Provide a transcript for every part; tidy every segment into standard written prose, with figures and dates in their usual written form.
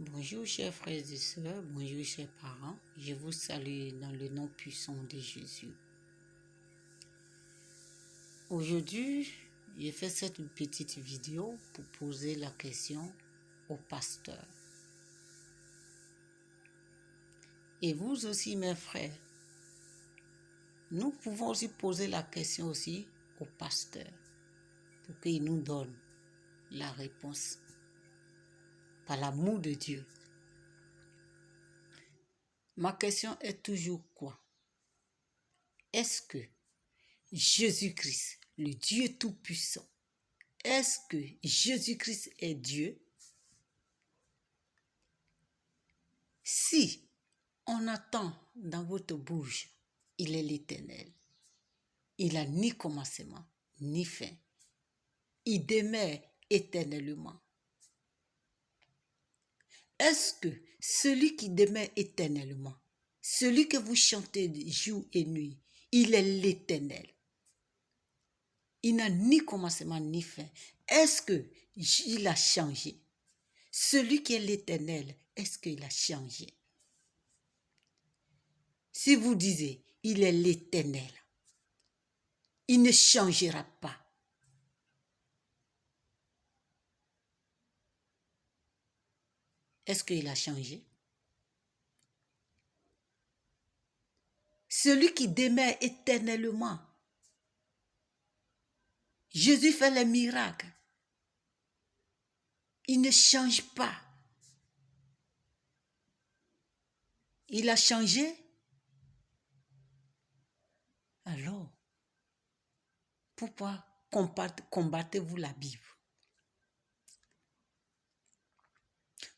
Bonjour chers frères et sœurs, bonjour chers parents, je vous salue dans le nom puissant de Jésus. Aujourd'hui, j'ai fait cette petite vidéo pour poser la question au pasteur. Et vous aussi mes frères, nous pouvons aussi poser la question aussi au pasteur pour qu'il nous donne la réponse par l'amour de Dieu. Ma question est toujours quoi? Est-ce que Jésus-Christ, le Dieu Tout-Puissant, est-ce que Jésus-Christ est Dieu? Si on attend dans votre bouche, il est l'Éternel. Il n'a ni commencement, ni fin. Il demeure éternellement. Est-ce que celui qui demeure éternellement, celui que vous chantez jour et nuit, il est l'Éternel? Il n'a ni commencement ni fin. Est-ce qu'il a changé? Celui qui est l'Éternel, est-ce qu'il a changé? Si vous disiez, il est l'Éternel, il ne changera pas. Est-ce qu'il a changé? Celui qui demeure éternellement. Jésus fait les miracles. Il ne change pas. Il a changé. Alors, pourquoi combattez-vous la Bible?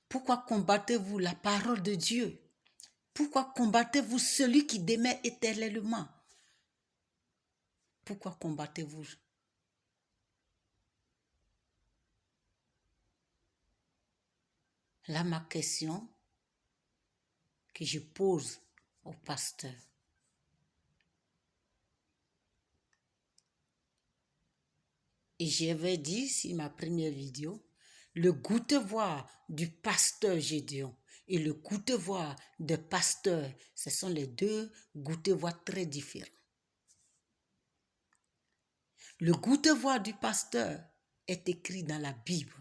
Pourquoi combattez-vous la parole de Dieu? Pourquoi combattez-vous celui qui demeure éternellement? Pourquoi combattez-vous? Là, ma question que je pose au pasteur. Et j'avais dit, sur ma première vidéo, le goûter-voir du pasteur Gédéon et le goûter-voir de pasteur, ce sont les deux goûter-voir très différents. Le goûter-voir du pasteur est écrit dans la Bible,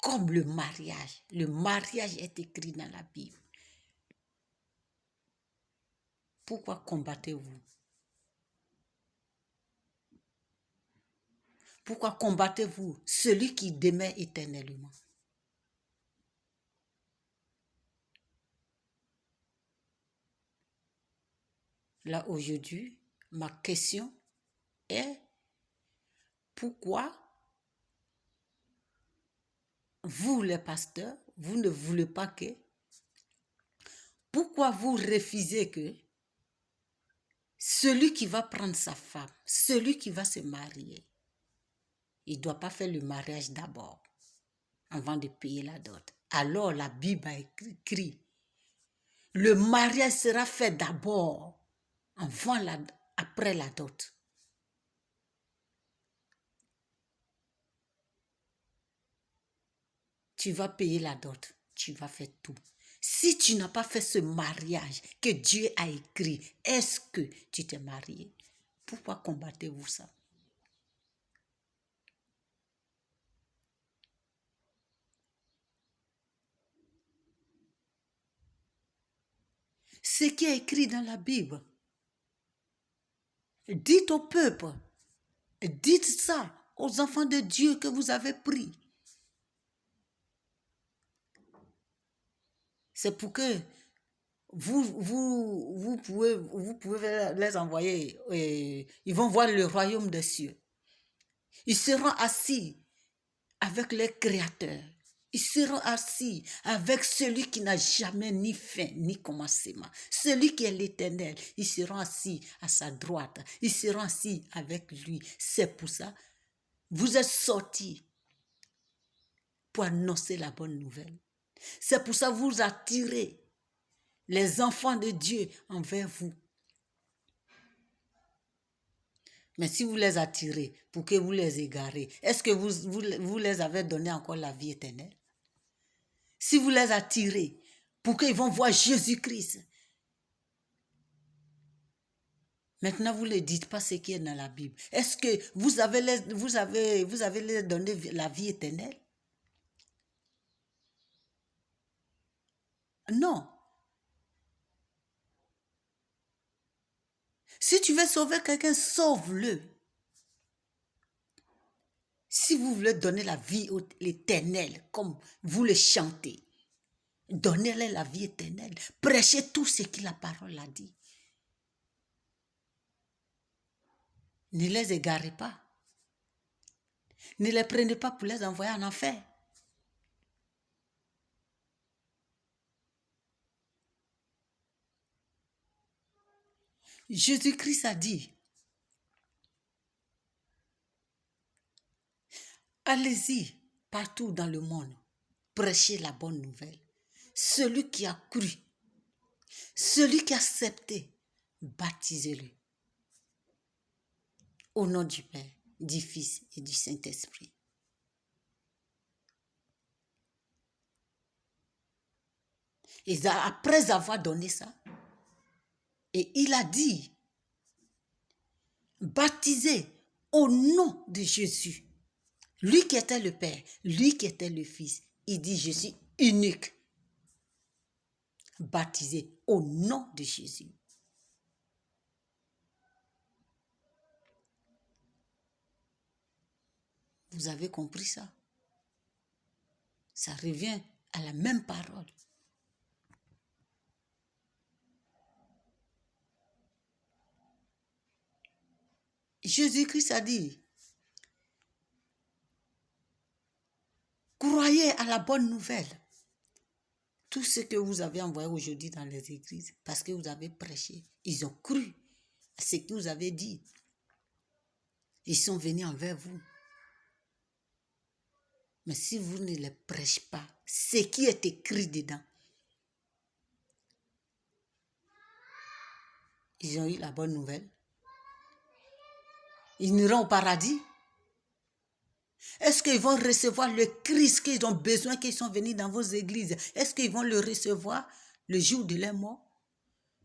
comme le mariage. Le mariage est écrit dans la Bible. Pourquoi combattez-vous? Pourquoi combattez-vous celui qui demeure éternellement? Là, aujourd'hui, ma question est pourquoi vous, les pasteurs, vous ne voulez pas que... Pourquoi vous refusez que celui qui va prendre sa femme, celui qui va se marier, il ne doit pas faire le mariage d'abord, avant de payer la dot. Alors la Bible a écrit, le mariage sera fait d'abord, après la dot. Tu vas payer la dot, tu vas faire tout. Si tu n'as pas fait ce mariage que Dieu a écrit, est-ce que tu t'es marié? Pourquoi combattez-vous ça? Ce qui est écrit dans la Bible, dites au peuple, dites ça aux enfants de Dieu que vous avez pris. C'est pour que vous pouvez les envoyer. Ils vont voir le royaume des cieux. Ils seront assis avec leur Créateur. Ils seront assis avec celui qui n'a jamais ni fin ni commencement. Celui qui est l'Éternel. Ils seront assis à sa droite. Ils seront assis avec lui. C'est pour ça, vous êtes sortis pour annoncer la bonne nouvelle. C'est pour ça que vous attirez les enfants de Dieu envers vous. Mais si vous les attirez pour que vous les égarez, est-ce que vous les avez donné encore la vie éternelle? si vous les attirez, pour qu'ils vont voir Jésus-Christ. Maintenant, vous ne les dites pas ce qui est dans la Bible. Est-ce que vous avez les donné la vie éternelle? Non. Si tu veux sauver quelqu'un, sauve-le. Si vous voulez donner la vie éternelle, comme vous le chantez, donnez-leur la vie éternelle. Prêchez tout ce que la parole a dit. Ne les égarez pas. Ne les prenez pas pour les envoyer en enfer. Jésus-Christ a dit, allez-y partout dans le monde, prêchez la bonne nouvelle. Celui qui a cru, celui qui a accepté, baptisez-le. Au nom du Père, du Fils et du Saint-Esprit. Et après avoir donné ça, et il a dit, baptisez au nom de Jésus. Lui qui était le Père, lui qui était le Fils, il dit, je suis unique. Baptisé au nom de Jésus. Vous avez compris ça? Ça revient à la même parole. Jésus-Christ a dit, croyez à la bonne nouvelle. Tout ce que vous avez envoyé aujourd'hui dans les églises, parce que vous avez prêché, ils ont cru à ce que vous avez dit. Ils sont venus envers vous. Mais si vous ne les prêchez pas, ce qui est écrit dedans, ils ont eu la bonne nouvelle. Ils iront au paradis. Est-ce qu'ils vont recevoir le Christ qu'ils ont besoin, qu'ils sont venus dans vos églises? Est-ce qu'ils vont le recevoir le jour de leur mort?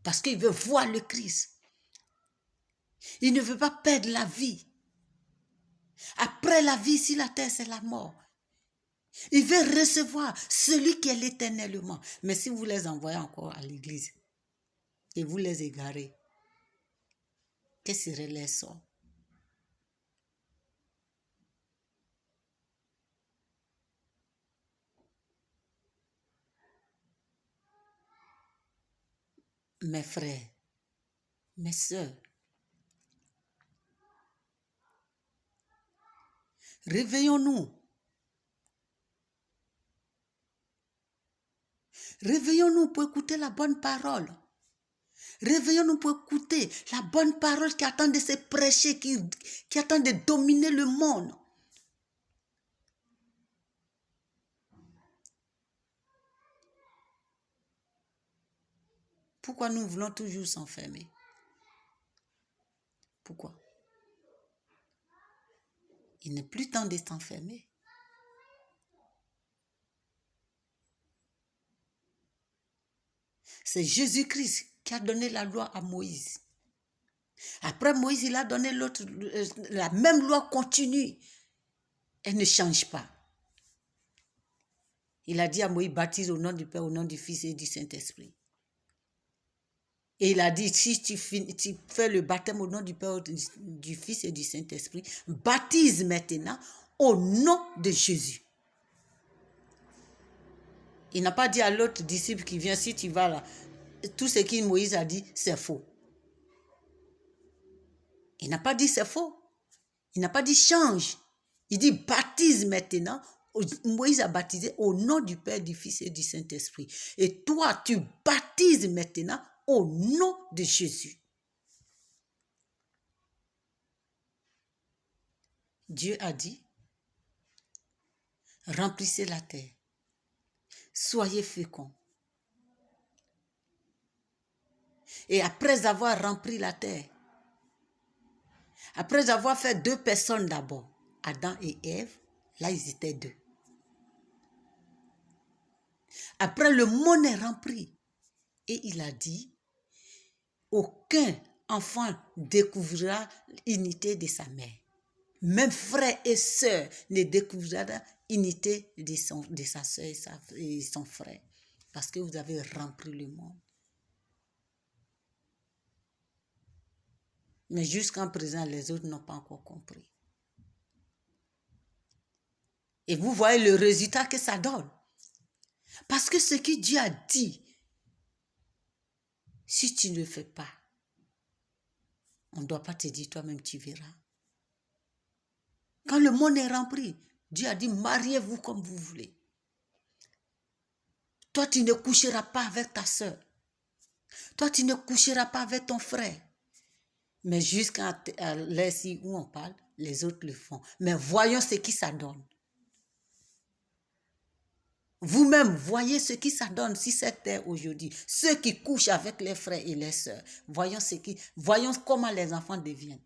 Parce qu'ils veulent voir le Christ. Ils ne veulent pas perdre la vie. Après la vie, si la terre, c'est la mort. Ils veulent recevoir celui qui est l'éternellement. Mais si vous les envoyez encore à l'église et vous les égarez, quel serait leur sort? Mes frères, mes sœurs, réveillons-nous. Réveillons-nous pour écouter la bonne parole. Réveillons-nous pour écouter la bonne parole qui attend de se prêcher, qui attend de dominer le monde. Pourquoi nous voulons toujours s'enfermer? Pourquoi? Il n'est plus temps de s'enfermer. C'est Jésus-Christ qui a donné la loi à Moïse. Après Moïse, il a donné l'autre, la même loi continue. Elle ne change pas. Il a dit à Moïse, baptise au nom du Père, au nom du Fils et du Saint-Esprit. Et il a dit, si tu fais le baptême au nom du Père, du Fils et du Saint-Esprit, baptise maintenant au nom de Jésus. Il n'a pas dit à l'autre disciple qui vient, si tu vas là, tout ce que Moïse a dit, c'est faux. Il n'a pas dit c'est faux. Il n'a pas dit change. Il dit baptise maintenant. Moïse a baptisé au nom du Père, du Fils et du Saint-Esprit. Et toi, tu baptises maintenant au nom de Jésus. Dieu a dit, remplissez la terre. Soyez féconds. Et après avoir rempli la terre, après avoir fait 2 personnes d'abord, Adam et Ève, là ils étaient 2. Après, le monde est rempli. Et il a dit, aucun enfant découvrira l'unité de sa mère. Même frère et sœur ne découvrira l'unité de sa sœur et son frère. Parce que vous avez rempli le monde. Mais jusqu'en présent, les autres n'ont pas encore compris. Et vous voyez le résultat que ça donne. Parce que ce que Dieu a dit, si tu ne le fais pas, on ne doit pas te dire toi-même, tu verras. Quand le monde est rempli, Dieu a dit, mariez-vous comme vous voulez. Toi, tu ne coucheras pas avec ta soeur. Toi, tu ne coucheras pas avec ton frère. Mais jusqu'à l'heure où on parle, les autres le font. Mais voyons ce qui ça donne. Vous-même, voyez ce qui ça donne si cette terre aujourd'hui. Ceux qui couchent avec les frères et les sœurs. Voyons comment les enfants deviennent.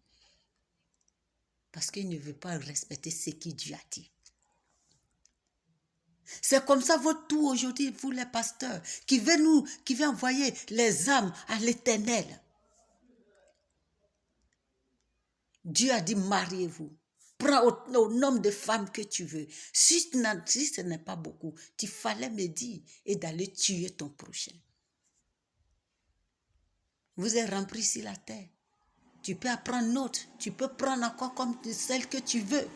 Parce qu'ils ne veulent pas respecter ce que Dieu a dit. C'est comme ça votre tour aujourd'hui, vous les pasteurs, qui veulent envoyer les âmes à l'Éternel. Dieu a dit, mariez-vous. Prends au nombre de femmes que tu veux. Si ce n'est pas beaucoup, il fallait me dire et d'aller tuer ton prochain. Vous êtes remplis sur la terre. Tu peux apprendre une autre. Tu peux prendre encore comme celle que tu veux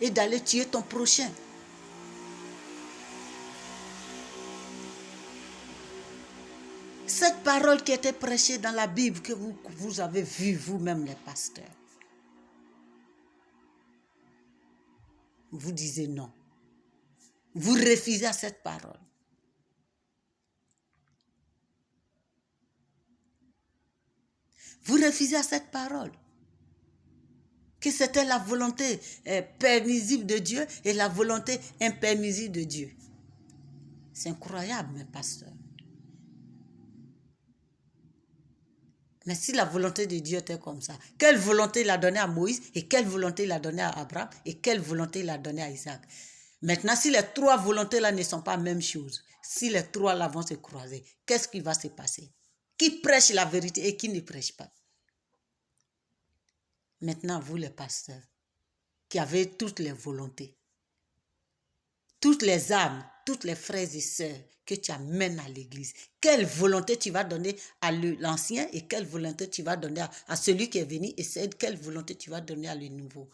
et d'aller tuer ton prochain. Cette parole qui était prêchée dans la Bible que vous avez vue vous-même les pasteurs. Vous disiez non. Vous refusez à cette parole. Vous refusez à cette parole. Que c'était la volonté permissible de Dieu et la volonté impermissible de Dieu. C'est incroyable, mes pasteurs. Mais si la volonté de Dieu était comme ça, quelle volonté il a donnée à Moïse et quelle volonté il a donnée à Abraham et quelle volonté il a donnée à Isaac? Maintenant, si les trois volontés-là ne sont pas la même chose, si les trois-là vont se croiser, qu'est-ce qui va se passer? Qui prêche la vérité et qui ne prêche pas? Maintenant, vous les pasteurs, qui avez toutes les volontés, toutes les âmes, toutes les frères et sœurs que tu amènes à l'église, quelle volonté tu vas donner à l'ancien et quelle volonté tu vas donner à celui qui est venu et quelle volonté tu vas donner à le nouveau.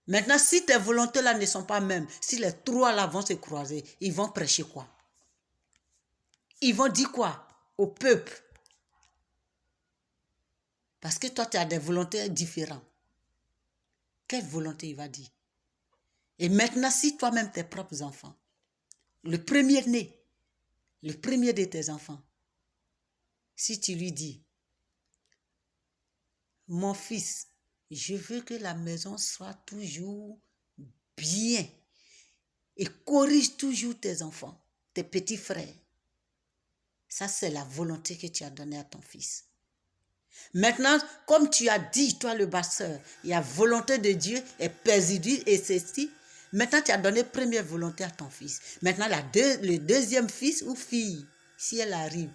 Maintenant, si tes volontés-là ne sont pas mêmes, si les trois-là vont se croiser, ils vont prêcher quoi? Ils vont dire quoi au peuple? Parce que toi, tu as des volontés différentes. Quelle volonté il va dire? Et maintenant, si toi-même, tes propres enfants, le premier-né, le premier de tes enfants, si tu lui dis, mon fils, je veux que la maison soit toujours bien et corrige toujours tes enfants, tes petits frères. Ça, c'est la volonté que tu as donnée à ton fils. Maintenant, comme tu as dit, toi le pasteur, il y a volonté de Dieu et persidue et ceci. Maintenant, tu as donné première volonté à ton fils. Maintenant, le deuxième fils ou fille, si elle arrive,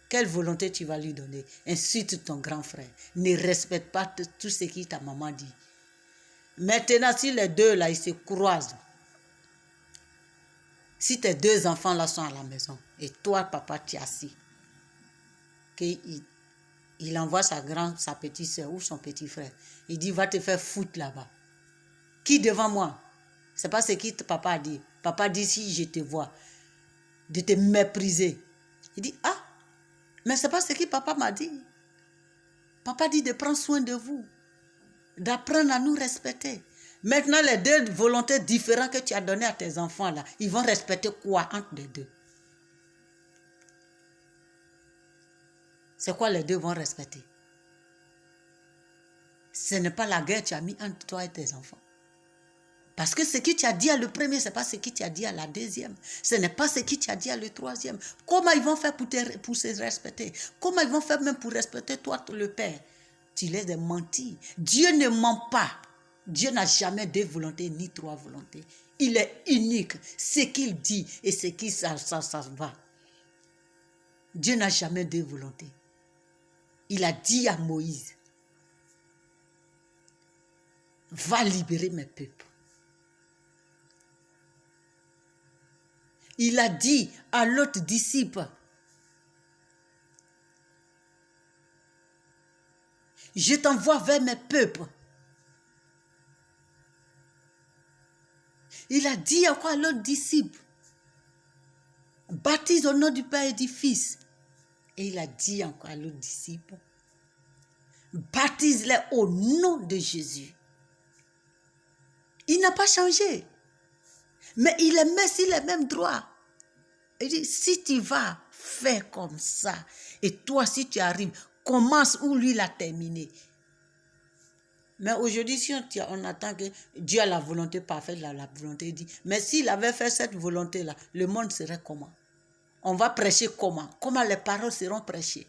quelle volonté tu vas lui donner? Insulte ton grand frère. Ne respecte pas tout ce que ta maman dit. Maintenant, si les deux là, ils se croisent, si tes deux enfants là sont à la maison et toi, papa, tu es assis, il envoie sa petite soeur ou son petit frère. Il dit, va te faire foutre là-bas. Qui devant moi? C'est pas ce que papa a dit. Papa dit, si je te vois, de te mépriser. Il dit, ah, mais c'est pas ce que papa m'a dit. Papa dit de prendre soin de vous, d'apprendre à nous respecter. Maintenant, les deux volontés différentes que tu as données à tes enfants là, ils vont respecter quoi entre les deux? C'est quoi les deux vont respecter? Ce n'est pas la guerre que tu as mis entre toi et tes enfants. Parce que ce que tu as dit à le premier, ce n'est pas ce que tu as dit à la deuxième. Ce n'est pas ce que tu as dit à le troisième. Comment ils vont faire pour se respecter? Comment ils vont faire même pour respecter toi, le Père? Tu les as menti. Dieu ne ment pas. Dieu n'a jamais deux volontés ni trois volontés. Il est unique. Ce qu'il dit et ce qui ça va. Dieu n'a jamais deux volontés. Il a dit à Moïse, va libérer mes peuples. Il a dit à l'autre disciple, je t'envoie vers mes peuples. Il a dit encore à l'autre disciple, baptise au nom du Père et du Fils. Et il a dit encore à l'autre disciple, baptise-les au nom de Jésus. Il n'a pas changé. Mais il les met sur les mêmes droits. Il dit, si tu vas faire comme ça, et toi, si tu arrives, commence où lui l'a terminé. Mais aujourd'hui, si on attend que Dieu a la volonté parfaite, la volonté, il dit, mais s'il avait fait cette volonté-là, le monde serait comment? On va prêcher comment? Comment les paroles seront prêchées?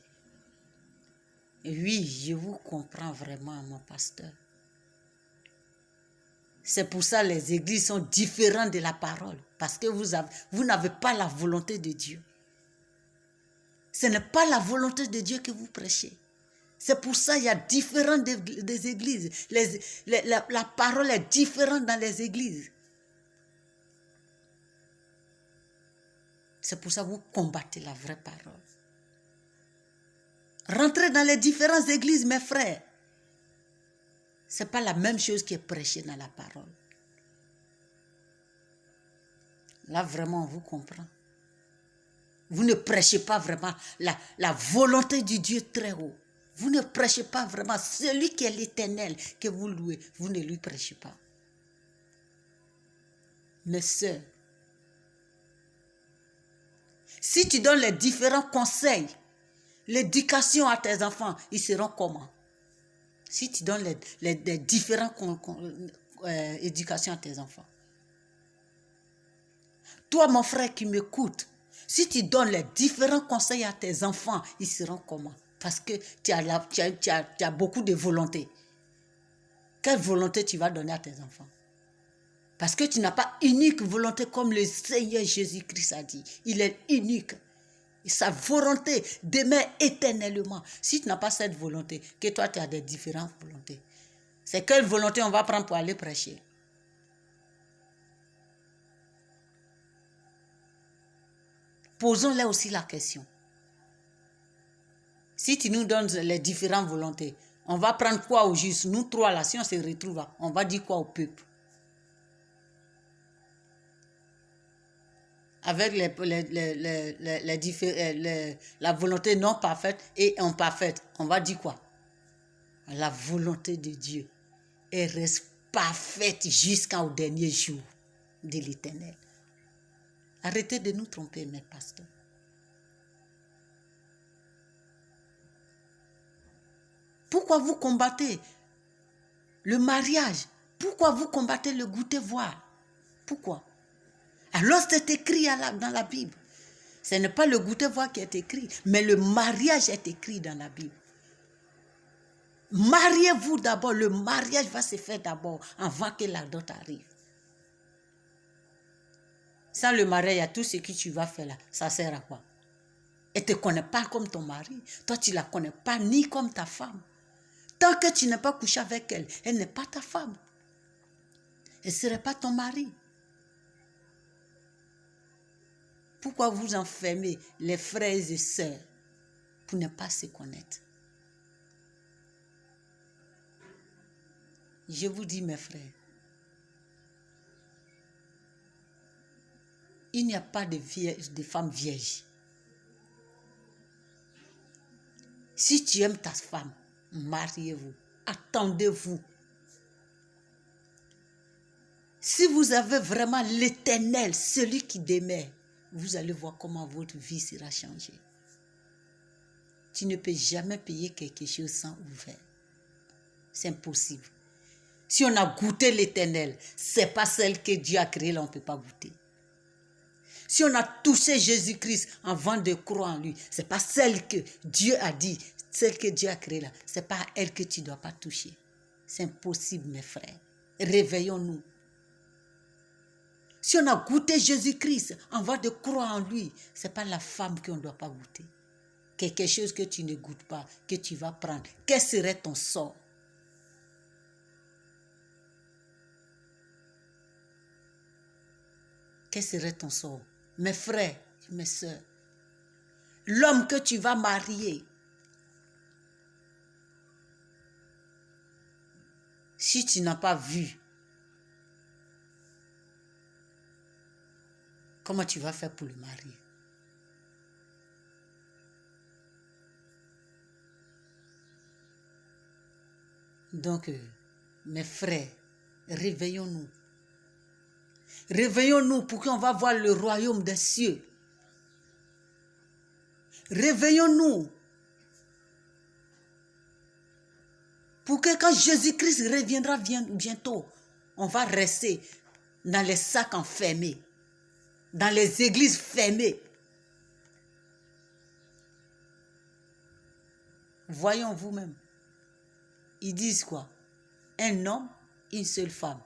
Et oui, je vous comprends vraiment, mon pasteur. C'est pour ça que les églises sont différentes de la parole. Parce que vous n'avez pas la volonté de Dieu. Ce n'est pas la volonté de Dieu que vous prêchez. C'est pour ça qu'il y a différentes des églises. La parole est différente dans les églises. C'est pour ça que vous combattez la vraie parole. Rentrez dans les différentes églises, mes frères. Ce n'est pas la même chose qui est prêchée dans la parole. Là, vraiment, on vous comprend. Vous ne prêchez pas vraiment la volonté du Dieu très haut. Vous ne prêchez pas vraiment celui qui est l'Éternel que vous louez. Vous ne lui prêchez pas. Mes sœurs, si tu donnes les différents conseils, l'éducation à tes enfants, ils seront comment? Si tu donnes les différentes éducations à tes enfants. Toi, mon frère qui m'écoute, si tu donnes les différents conseils à tes enfants, ils seront comment? Parce que tu as beaucoup de volonté. Quelle volonté tu vas donner à tes enfants? Parce que tu n'as pas unique volonté comme le Seigneur Jésus-Christ a dit. Il est unique. Et sa volonté demeure éternellement. Si tu n'as pas cette volonté, que toi tu as des différentes volontés, c'est quelle volonté on va prendre pour aller prêcher? Posons-leur aussi la question. Si tu nous donnes les différentes volontés, on va prendre quoi au juste? Nous trois là, si on se retrouve, on va dire quoi au peuple? Avec la volonté non parfaite et imparfaite, on va dire quoi? La volonté de Dieu, elle reste parfaite jusqu'au dernier jour de l'Éternel. Arrêtez de nous tromper, mes pasteurs. Pourquoi vous combattez le mariage? Pourquoi vous combattez le goûter-voir? Pourquoi? Alors c'est écrit dans la Bible. Ce n'est pas le goûter-voir qui est écrit, mais le mariage est écrit dans la Bible. Mariez-vous d'abord. Le mariage va se faire d'abord avant que la dot arrive. Sans le mariage, il y a tout ce que tu vas faire là. Ça sert à quoi? Elle ne te connaît pas comme ton mari. Toi, tu ne la connais pas ni comme ta femme. Tant que tu n'es pas couché avec elle, elle n'est pas ta femme. Elle ne serait pas ton mari. Pourquoi vous enfermez les frères et sœurs pour ne pas se connaître? Je vous dis, mes frères, il n'y a pas de femmes vierges. Si tu aimes ta femme, mariez-vous, attendez-vous. Si vous avez vraiment l'Éternel, celui qui demeure, vous allez voir comment votre vie sera changée. Tu ne peux jamais payer quelque chose sans ouvert. C'est impossible. Si on a goûté l'Éternel, ce n'est pas celle que Dieu a créée, là on ne peut pas goûter. Si on a touché Jésus-Christ avant de croire en lui, ce n'est pas celle que Dieu a dit, celle que Dieu a créée là, ce n'est pas elle que tu ne dois pas toucher. C'est impossible, mes frères. Réveillons-nous. Si on a goûté Jésus-Christ, on va de croire en lui. Ce n'est pas la femme qu'on ne doit pas goûter. Quelque chose que tu ne goûtes pas, que tu vas prendre. Quel serait ton sort? Quel serait ton sort? Mes frères, mes soeurs, l'homme que tu vas marier, si tu n'as pas vu, comment tu vas faire pour le marier? Donc, mes frères, réveillons-nous. Réveillons-nous pour qu'on va voir le royaume des cieux. Réveillons-nous pour que quand Jésus-Christ reviendra bientôt, on va rester dans les sacs enfermés, dans les églises fermées. Voyons vous-même. Ils disent quoi? Un homme, une seule femme.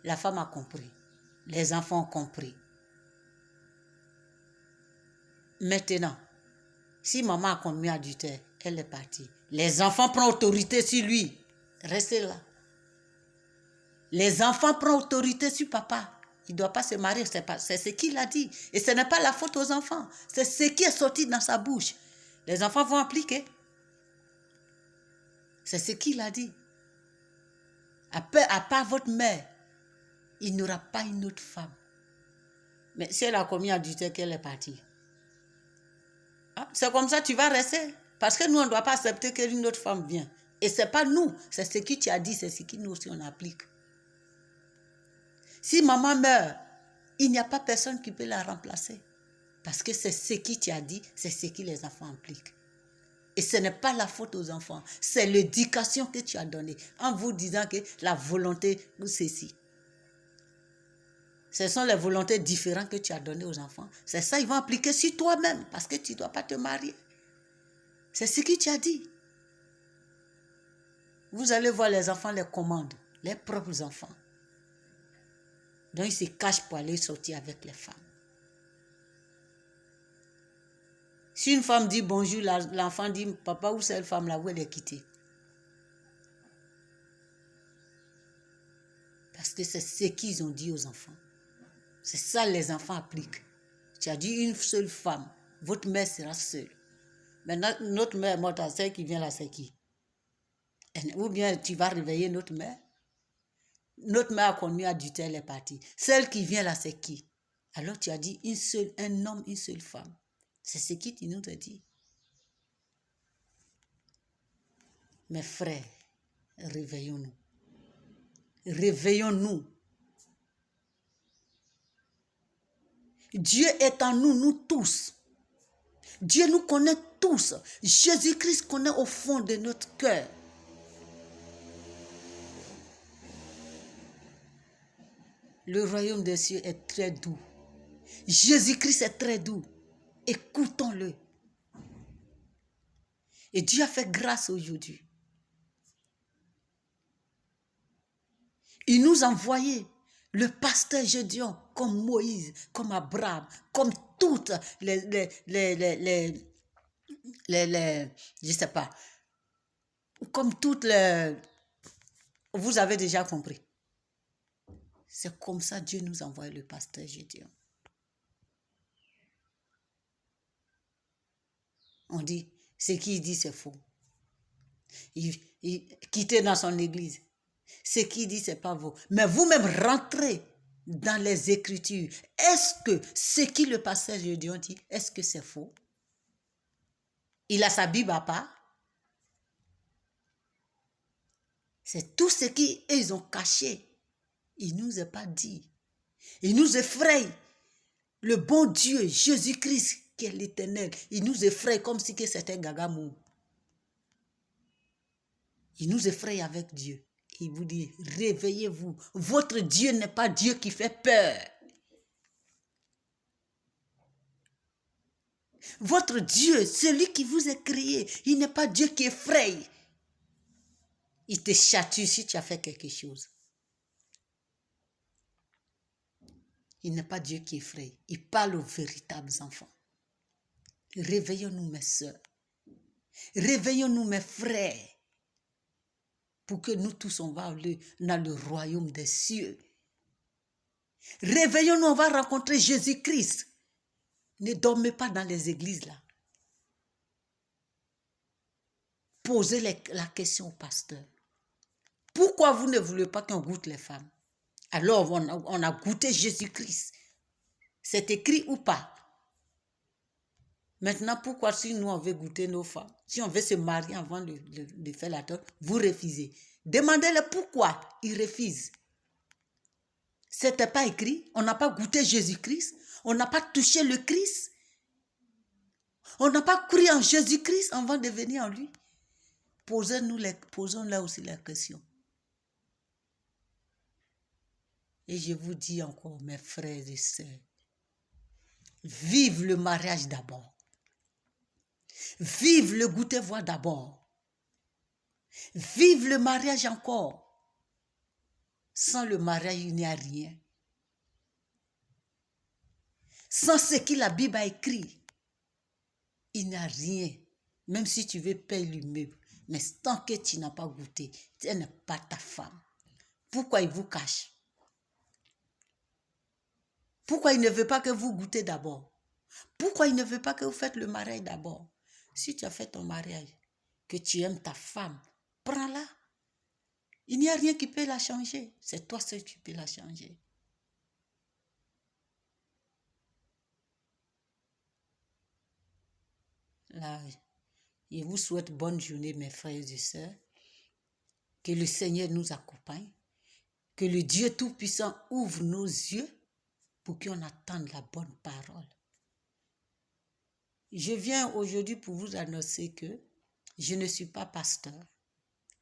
La femme a compris. Les enfants ont compris. Maintenant, si maman a commis adultère, elle est partie. Les enfants prennent autorité sur lui. Restez là. Les enfants prennent autorité sur papa. Il ne doit pas se marier. C'est ce qu'il a dit. Et ce n'est pas la faute aux enfants. C'est ce qui est sorti dans sa bouche. Les enfants vont appliquer. C'est ce qu'il a dit. À part votre mère, il n'y aura pas une autre femme. Mais si elle a commis adultère, qu'elle est partie. Ah, c'est comme ça tu vas rester. Parce que nous, on ne doit pas accepter qu'une autre femme vienne. Et ce n'est pas nous. C'est ce que tu as dit, c'est ce que nous aussi on applique. Si maman meurt, il n'y a pas personne qui peut la remplacer. Parce que c'est ce que tu as dit, c'est ce que les enfants appliquent. Et ce n'est pas la faute aux enfants. C'est l'éducation que tu as donnée. En vous disant que la volonté, ceci. Ce sont les volontés différentes que tu as données aux enfants. C'est ça, ils vont appliquer sur toi-même. Parce que tu ne dois pas te marier. C'est ce que tu as dit. Vous allez voir les enfants les commandent. Les propres enfants. Donc ils se cachent pour aller sortir avec les femmes. Si une femme dit bonjour, l'enfant dit papa, où c'est cette femme là, où elle est quittée? Parce que c'est ce qu'ils ont dit aux enfants. C'est ça les enfants appliquent. Tu as dit une seule femme, votre mère sera seule. Maintenant, notre mère est morte, celle qui vient là, c'est qui? Ou bien tu vas réveiller notre mère? Notre mère a commis adultère, elle est partie. Celle qui vient là, c'est qui? Alors tu as dit un homme, une seule femme. C'est ce qu'il nous a dit. Mes frères, réveillons-nous. Réveillons-nous. Dieu est en nous, nous tous. Dieu nous connaît tous. Jésus-Christ connaît au fond de notre cœur. Le royaume des cieux est très doux. Jésus-Christ est très doux. Écoutons-le. Et Dieu a fait grâce aujourd'hui. Il nous a envoyé le pasteur Gédéon comme Moïse, comme Abraham, comme toutes je sais pas, comme toutes les... Vous avez déjà compris. C'est comme ça Dieu nous a envoyé le pasteur Gédéon. On dit, ce qu'il dit c'est faux. Il quittait dans son église. Ce qu'il dit c'est pas faux. Mais vous-même rentrez dans les Écritures. Est-ce que ce que le pasteur Gédéon dit, est-ce que c'est faux? Il a sa Bible à part. C'est tout ce qu'ils ont caché. Il ne nous a pas dit. Il nous effraie. Le bon Dieu, Jésus-Christ, qui est l'éternel, il nous effraie comme si c'était Gagamou. Il nous effraie avec Dieu. Il vous dit, réveillez-vous. Votre Dieu n'est pas Dieu qui fait peur. Votre Dieu, celui qui vous a créé, il n'est pas Dieu qui effraie. Il te chatue si tu as fait quelque chose. Il n'est pas Dieu qui effraie. Il parle aux véritables enfants. Réveillons-nous, mes sœurs. Réveillons-nous, mes frères. Pour que nous tous, on va dans le royaume des cieux. Réveillons-nous, on va rencontrer Jésus-Christ. Ne dormez pas dans les églises là. Posez la question au pasteur. Pourquoi vous ne voulez pas qu'on goûte les femmes? Alors on a goûté Jésus-Christ. C'est écrit ou pas? Maintenant, pourquoi si nous on veut goûter nos femmes, si on veut se marier avant de faire la dot, vous refusez? Demandez-le pourquoi ils refusent. C'était pas écrit. On n'a pas goûté Jésus-Christ. On n'a pas touché le Christ. On n'a pas cru en Jésus-Christ avant de venir en lui. Posons là aussi la question. Et je vous dis encore, mes frères et sœurs, vive le mariage d'abord. Vive le goûter-voir d'abord. Vive le mariage encore. Sans le mariage, il n'y a rien. Sans ce que la Bible a écrit, il n'y a rien. Même si tu veux payer l'immeuble, mais tant que tu n'as pas goûté, tu n'es pas ta femme. Pourquoi il vous cache? Pourquoi il ne veut pas que vous goûtez d'abord? Pourquoi il ne veut pas que vous faites le mariage d'abord? Si tu as fait ton mariage, que tu aimes ta femme, prends-la. Il n'y a rien qui peut la changer. C'est toi seul qui peux la changer. Là, je vous souhaite bonne journée, mes frères et sœurs. Que le Seigneur nous accompagne. Que le Dieu Tout-Puissant ouvre nos yeux pour qu'on attende la bonne parole. Je viens aujourd'hui pour vous annoncer que je ne suis pas pasteur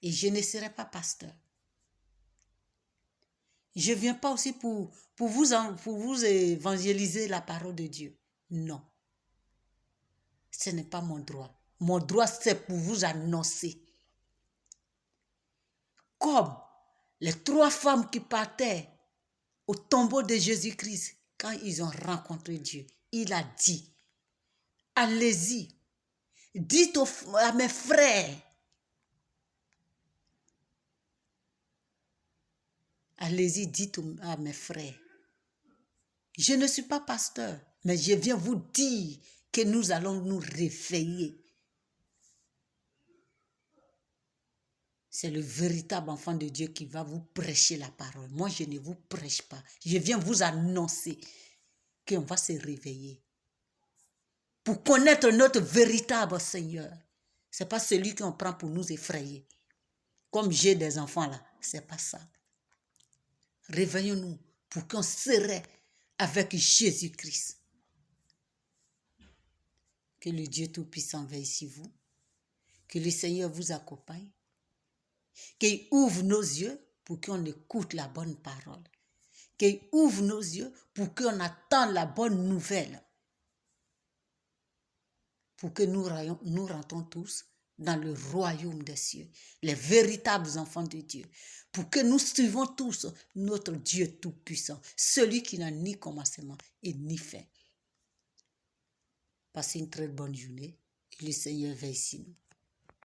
et je ne serai pas pasteur. Je ne viens pas aussi pour vous évangéliser la parole de Dieu. Non. Ce n'est pas mon droit. Mon droit, c'est pour vous annoncer. Comme les 3 femmes qui partaient au tombeau de Jésus-Christ quand ils ont rencontré Dieu. Il a dit, allez-y, dites à mes frères, allez-y, dites à mes frères, je ne suis pas pasteur, mais je viens vous dire que nous allons nous réveiller. C'est le véritable enfant de Dieu qui va vous prêcher la parole. Moi, je ne vous prêche pas. Je viens vous annoncer qu'on va se réveiller. Pour connaître notre véritable Seigneur. Ce n'est pas celui qu'on prend pour nous effrayer. Comme j'ai des enfants là, ce n'est pas ça. Réveillons-nous pour qu'on serait avec Jésus-Christ. Que le Dieu Tout-Puissant veille sur vous. Que le Seigneur vous accompagne. Qu'il ouvre nos yeux pour qu'on écoute la bonne parole. Qu'il ouvre nos yeux pour qu'on attende la bonne nouvelle. Pour que nous rentrons tous dans le royaume des cieux, les véritables enfants de Dieu. Pour que nous suivons tous notre Dieu Tout-Puissant, celui qui n'a ni commencement et ni fin. Passez une très bonne journée et le Seigneur veille sur nous.